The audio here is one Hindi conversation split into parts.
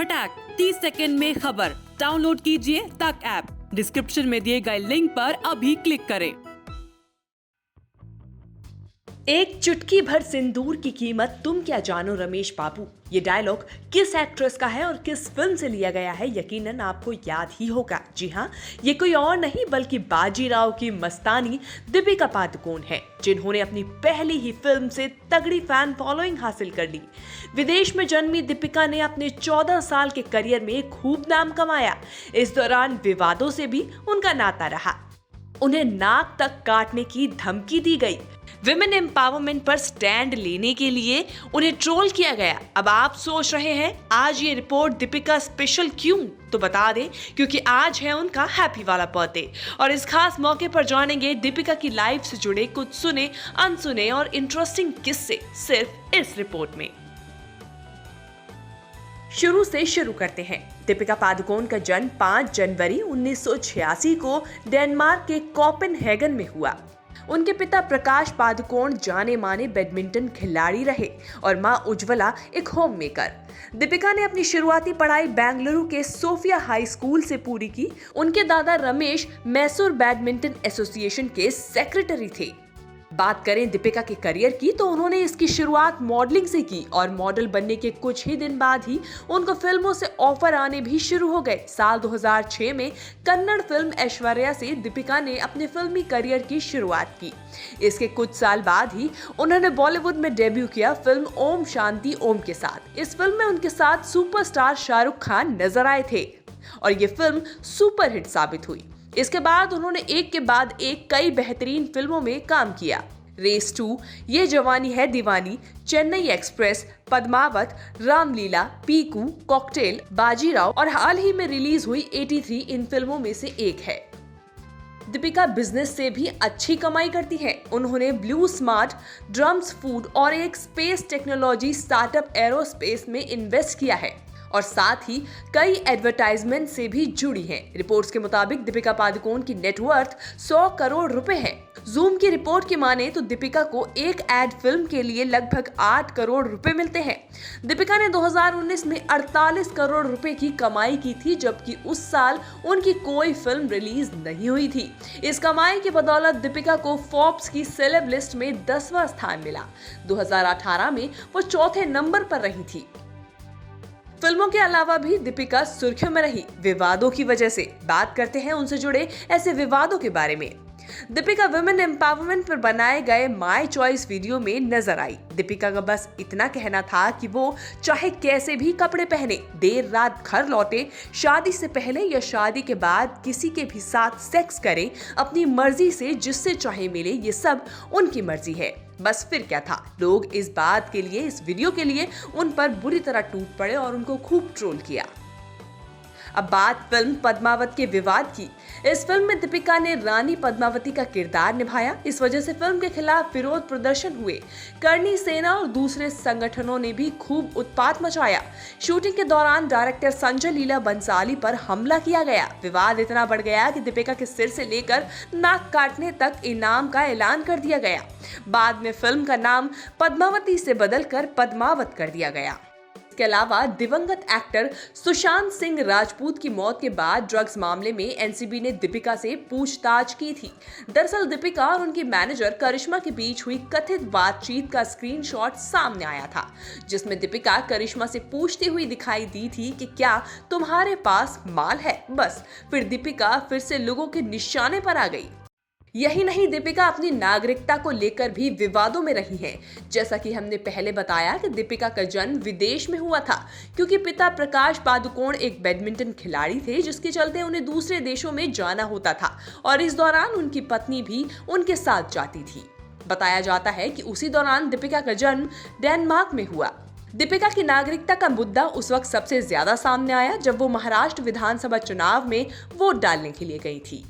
फटाक 30 सेकंड में खबर। डाउनलोड कीजिए तक ऐप। डिस्क्रिप्शन में दिए गए लिंक पर अभी क्लिक करें। एक चुटकी भर सिंदूर की कीमत तुम क्या जानो रमेश बाबू। ये डायलॉग किस एक्ट्रेस का है और किस फिल्म से लिया गया है यकीनन आपको याद ही होगा। जी हाँ, ये कोई और नहीं बल्कि बाजीराव की मस्तानी दीपिका पादुकोण है, जिन्होंने अपनी पहली ही फिल्म से तगड़ी फैन फॉलोइंग हासिल कर ली। विदेश में जन्मी दीपिका ने अपने 14 साल के करियर में खूब नाम कमाया। इस दौरान विवादों से भी उनका नाता रहा। उन्हें नाक तक काटने की धमकी दी गई। विमेन एम्पावरमेंट पर स्टैंड लेने के लिए उन्हें ट्रोल किया गया। अब आप सोच रहे हैं आज ये रिपोर्ट दीपिका स्पेशल क्यों? तो बता दें क्योंकि आज है उनका हैप्पी वाला बर्थडे और इस खास मौके पर जानेंगे दीपिका की लाइफ से जुड़े कुछ सुने, अनसुने और इंटरेस्टिंग किस्से सिर्फ इस रिपोर्ट में। शुरू से शुरू करते हैं। दीपिका पादुकोण का जन्म 5 जनवरी 1986 को डेनमार्क के कोपेनहेगन में हुआ। उनके पिता प्रकाश पादुकोण जाने माने बैडमिंटन खिलाड़ी रहे और मां उज्ज्वला एक होम मेकर। दीपिका ने अपनी शुरुआती पढ़ाई बेंगलुरु के सोफिया हाई स्कूल से पूरी की। उनके दादा रमेश मैसूर बैडमिंटन एसोसिएशन के सेक्रेटरी थे। बात करें दीपिका के करियर की तो उन्होंने इसकी शुरुआत मॉडलिंग से की और मॉडल बनने के कुछ ही दिन बाद ही उनको फिल्मों से ऑफर आने भी शुरू हो गए। साल 2006 में कन्नड़ फिल्म ऐश्वर्या से दीपिका ने अपने फिल्मी करियर की शुरुआत की। इसके कुछ साल बाद ही उन्होंने बॉलीवुड में डेब्यू किया फिल्म ओम शांति ओम के साथ। इस फिल्म में उनके साथ सुपरस्टार शाहरुख खान नजर आए थे और ये फिल्म सुपरहिट साबित हुई। इसके बाद उन्होंने एक के बाद एक कई बेहतरीन फिल्मों में काम किया। रेस 2, ये जवानी है दीवानी, चेन्नई एक्सप्रेस, पद्मावत, रामलीला, पीकू, कॉकटेल, बाजीराव और हाल ही में रिलीज हुई 83 इन फिल्मों में से एक है। दीपिका बिजनेस से भी अच्छी कमाई करती है। उन्होंने ब्लू स्मार्ट, ड्रम्स फूड और एक स्पेस टेक्नोलॉजी स्टार्टअप एरोस्पेस में इन्वेस्ट किया है और साथ ही कई एडवर्टाइजमेंट से भी जुड़ी हैं। रिपोर्ट्स के मुताबिक दीपिका पादुकोण की नेटवर्थ 100 करोड़ रुपए है। जूम की रिपोर्ट की माने तो दीपिका को एक एड फिल्म के लिए लगभग 8 करोड़ रुपए मिलते हैं। दीपिका ने 2019 में 48 करोड़ रुपए की कमाई की थी, जबकि उस साल उनकी कोई फिल्म रिलीज नहीं हुई थी। इस कमाई की बदौलत दीपिका को फोर्ब्स की सेलेब लिस्ट में 10वां स्थान मिला। 2018 में वो चौथे नंबर पर रही थी। फिल्मों के अलावा भी दीपिका सुर्खियों में रही विवादों की वजह से। बात करते हैं उनसे जुड़े ऐसे विवादों के बारे में। दीपिका विमेन एम्पावरमेंट पर बनाए गए माय चॉइस वीडियो में नजर आई। दीपिका का बस इतना कहना था कि वो चाहे कैसे भी कपड़े पहने, देर रात घर लौटे, शादी से पहले या शादी के बाद किसी के भी साथ सेक्स करे, अपनी मर्जी से जिससे चाहे मिले, ये सब उनकी मर्जी है। बस फिर क्या था, लोग इस बात के लिए, इस वीडियो के लिए उन पर बुरी तरह टूट पड़े और उनको खूब ट्रोल किया। अब बात फिल्म पद्मावत के विवाद की। इस फिल्म में दीपिका ने रानी पद्मावती का किरदार निभाया। इस वजह से फिल्म के खिलाफ विरोध प्रदर्शन हुए। करणी सेना और दूसरे संगठनों ने भी खूब उत्पात मचाया। शूटिंग के दौरान डायरेक्टर संजय लीला बंसाली पर हमला किया गया। विवाद इतना बढ़ गया कि दीपिका के सिर से लेकर नाक काटने तक इनाम का ऐलान कर दिया गया। बाद में फिल्म का नाम पद्मावती से बदलकर पद्मावत कर दिया गया। इसके अलावा दिवंगत एक्टर सुशांत सिंह राजपूत की मौत के बाद ड्रग्स मामले में एनसीबी ने दीपिका से पूछताछ की थी। दरअसल दीपिका और उनकी मैनेजर करिश्मा के बीच हुई कथित बातचीत का स्क्रीनशॉट सामने आया था, जिसमें दीपिका करिश्मा से पूछती हुई दिखाई दी थी कि क्या तुम्हारे पास माल है। बस फिर दीपिका फिर से लोगों के निशाने पर आ गई। यही नहीं, दीपिका अपनी नागरिकता को लेकर भी विवादों में रही हैं। जैसा कि हमने पहले बताया कि दीपिका का जन्म विदेश में हुआ था, क्योंकि पिता प्रकाश पादुकोण एक बैडमिंटन खिलाड़ी थे, जिसके चलते उन्हें दूसरे देशों में जाना होता था और इस दौरान उनकी पत्नी भी उनके साथ जाती थी। बताया जाता है कि उसी दौरान दीपिका का जन्म डेनमार्क में हुआ। दीपिका की नागरिकता का मुद्दा उस वक्त सबसे ज्यादा सामने आया जब वो महाराष्ट्र विधानसभा चुनाव में वोट डालने के लिए गई थी।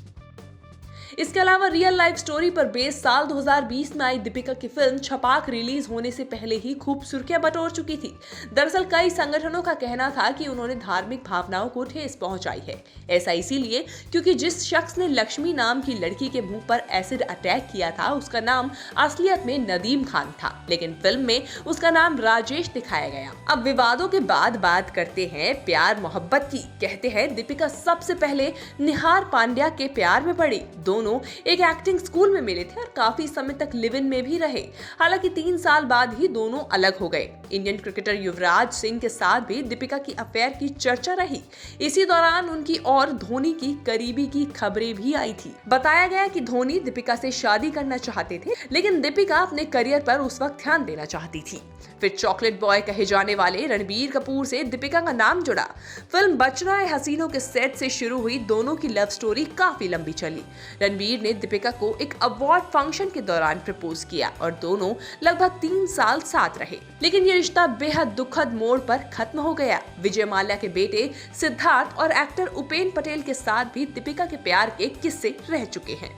इसके अलावा रियल लाइफ स्टोरी पर बेस्ड साल 2020 में आई दीपिका की फिल्म छपाक रिलीज होने से पहले ही खूब सुर्खियां बटोर चुकी थी। दरअसल कई संगठनों का कहना था कि उन्होंने धार्मिक भावनाओं को ठेस पहुंचाई है। ऐसा इसीलिए क्योंकि जिस शख्स ने लक्ष्मी नाम की लड़की के मुंह पर एसिड अटैक किया था उसका नाम असलियत में नदीम खान था, लेकिन फिल्म में उसका नाम राजेश दिखाया गया। अब विवादों के बाद बात करते हैं प्यार मोहब्बत की। कहते हैं दीपिका सबसे पहले निहार पांड्या के प्यार में पड़ी। दोनों एक एक्टिंग स्कूल में मिले थे और काफी समय तक लिव इन में भी रहे। हालांकि 3 साल बाद ही दोनों अलग हो गए। इंडियन क्रिकेटर युवराज सिंह के साथ भी दीपिका की अफेयर की चर्चा रही। इसी दौरान उनकी और धोनी की करीबी की खबरें भी आई थी। बताया गया कि धोनी दीपिका से शादी करना चाहते थे, लेकिन दीपिका अपने करियर पर उस वक्त ध्यान देना चाहती थी। फिर चॉकलेट बॉय कहे जाने वाले रणबीर कपूर से दीपिका का नाम जुड़ा। फिल्म बचना है हसीनों के सेट से शुरू हुई दोनों की लव स्टोरी काफी लंबी चली। रणबीर ने दीपिका को एक अवार्ड फंक्शन के दौरान प्रपोज किया और दोनों लगभग 3 साल साथ रहे, लेकिन ये रिश्ता बेहद दुखद मोड़ पर खत्म हो गया। विजय माल्या के बेटे सिद्धार्थ और एक्टर उपेन पटेल के साथ भी दीपिका के प्यार के किस्से रह चुके हैं।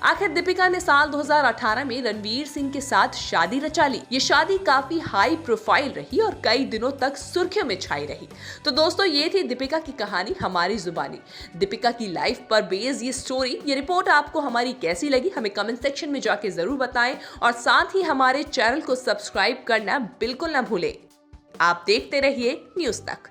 आखिर दीपिका ने साल 2018 में रणवीर सिंह के साथ शादी रचा ली। ये शादी काफी हाई प्रोफाइल रही और कई दिनों तक सुर्खियों में छाई रही। तो दोस्तों, ये थी दीपिका की कहानी हमारी जुबानी। दीपिका की लाइफ पर बेस्ड ये स्टोरी, ये रिपोर्ट आपको हमारी कैसी लगी हमें कमेंट सेक्शन में जाके जरूर बताएं और साथ ही हमारे चैनल को सब्सक्राइब करना बिल्कुल ना भूलें। आप देखते रहिए न्यूज़ तक।